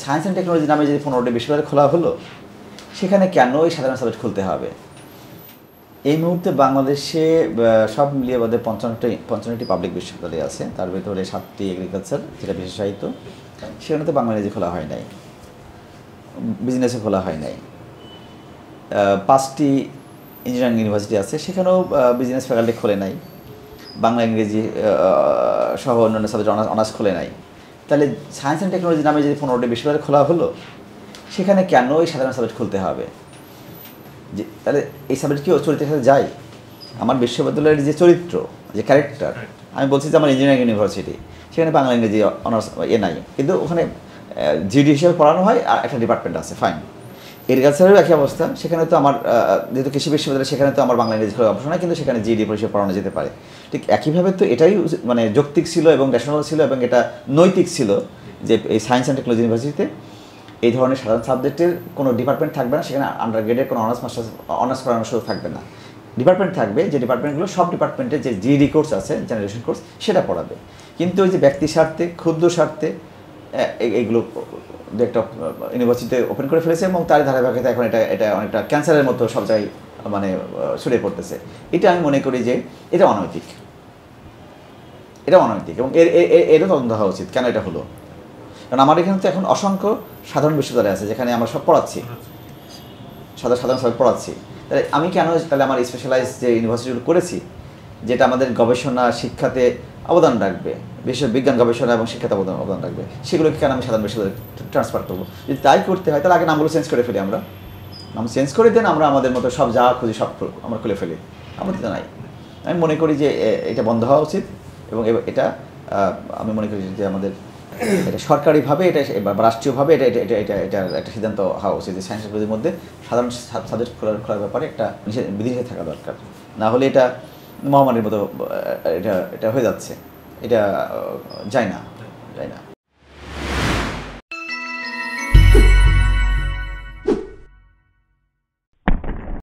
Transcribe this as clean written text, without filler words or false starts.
Science and technology নামে যদি 15টি বিশ্ববিদ্যালয় খোলা হলো, সেখানে কেন এই সাধারণ সাবজেক্ট খুলতে হবে? এই মুহূর্তে বাংলাদেশে সব মিলিয়ে বোধহয় 55টি পাবলিক বিশ্ববিদ্যালয় আছে, তার ভিতরে 7টি এগ্রিকালচার যেটা বিশেষায়িত, সেখানে তো বাংলা ইংরেজি খোলা হয় নাই, বিজনেসে খোলা হয় নাই। 5টি ইঞ্জিনিয়ারিং ইউনিভার্সিটি আছে, সেখানেও বিজনেস ফ্যাকাল্টি খোলে নাই, বাংলা ইংরেজি সহ অন্যান্য সাবজেক্ট অনার্স খোলে নাই। তাহলে সায়েন্স অ্যান্ড টেকনোলজি নামে যদি 15টি বিশ্ববিদ্যালয় খোলা হলো, সেখানে কেন এই সাধারণ সাবজেক্ট খুলতে হবে? যে তাহলে এই সাবজেক্ট কি চরিত্রের সাথে যায়? আমার বিশ্ববিদ্যালয়ের যে চরিত্র, যে ক্যারেক্টার, আমি বলছি যে আমার ইঞ্জিনিয়ারিং ইউনিভার্সিটি, সেখানে বাংলা ইংরেজি অনার্স নাই, কিন্তু ওখানে জিডি হিসেবে পড়ানো হয় আর একটা ডিপার্টমেন্ট আছে, ফাইন। এগ্রিকালচারেরও একই অবস্থা, সেখানে তো আমার যেহেতু কৃষি বিশ্ববিদ্যালয়, সেখানে তো আমার বাংলা ইংরেজি খোলার অপশন হয়, কিন্তু সেখানে জিডি পরিষেবা পড়ানো যেতে পারে। ঠিক একইভাবে তো এটাই মানে যৌক্তিক ছিল এবং ন্যাশনাল ছিল এবং এটা নৈতিক ছিল যে এই সায়েন্স অ্যান্ড টেকনোলজি ইউনিভার্সিটিতে এই ধরনের সাধারণ সাবজেক্টের কোনো ডিপার্টমেন্ট থাকবে না, সেখানে আন্ডার গ্রেডের কোনো অনার্স করানোর সুযোগ থাকবে না। ডিপার্টমেন্ট থাকবে, যে ডিপার্টমেন্টগুলো সব ডিপার্টমেন্টের যে জিডি কোর্স আছে, জেনারেশন কোর্স, সেটা পড়াবে। কিন্তু ওই যে ব্যক্তি স্বার্থে, ক্ষুদ্র স্বার্থে এইগুলো দু একটা ইউনিভার্সিটিতে ওপেন করে ফেলেছে এবং তার ধারাবাহিকতা এখন এটা অনেকটা ক্যান্সারের মতো সব জায়গায় মানে ছড়িয়ে পড়তেছে। এটা আমি মনে করি যে এটা অনৈতিক, এবং এরও তদন্ত হওয়া উচিত কেন এটা হলো। কারণ আমার এখানে তো এখন অসংখ্য সাধারণ বিশ্ববিদ্যালয় আছে যেখানে আমরা সব পড়াচ্ছি, সাধারণ সাবজেক্ট পড়াচ্ছি। তাহলে আমি কেন তাহলে আমার স্পেশালাইজ যে ইউনিভার্সিটিগুলো করেছি, যেটা আমাদের গবেষণা শিক্ষাতে অবদান রাখবে, বিশেষ বিজ্ঞান গবেষণা এবং শিক্ষাতে অবদান রাখবে, সেগুলোকে কেন আমি সাধারণ বিশ্ববিদ্যালয়ে ট্রান্সফার করবো? যদি তাই করতে হয় তাহলে আগে নামগুলো চেঞ্জ করে ফেলি, আমরা নাম চেঞ্জ করে দেন, আমরা আমাদের মতো সব যা খুঁজি সব আমরা খুলে ফেলি। আমাদের তো নাই। আমি মনে করি যে এটা বন্ধ হওয়া উচিত এবং এটা আমি মনে করি যে আমাদের এটা সরকারিভাবে এটা রাষ্ট্রীয়ভাবে এটা একটা সিদ্ধান্ত হওয়া উচিত যে সায়েন্স টেকনোলজির মধ্যে সাধারণ সাবজেক্ট খোলার ব্যাপারে একটা বিধিনিষেধ থাকা দরকার। না হলে এটা মহামারীর মতো এটা হয়ে যাচ্ছে, এটা যায় না।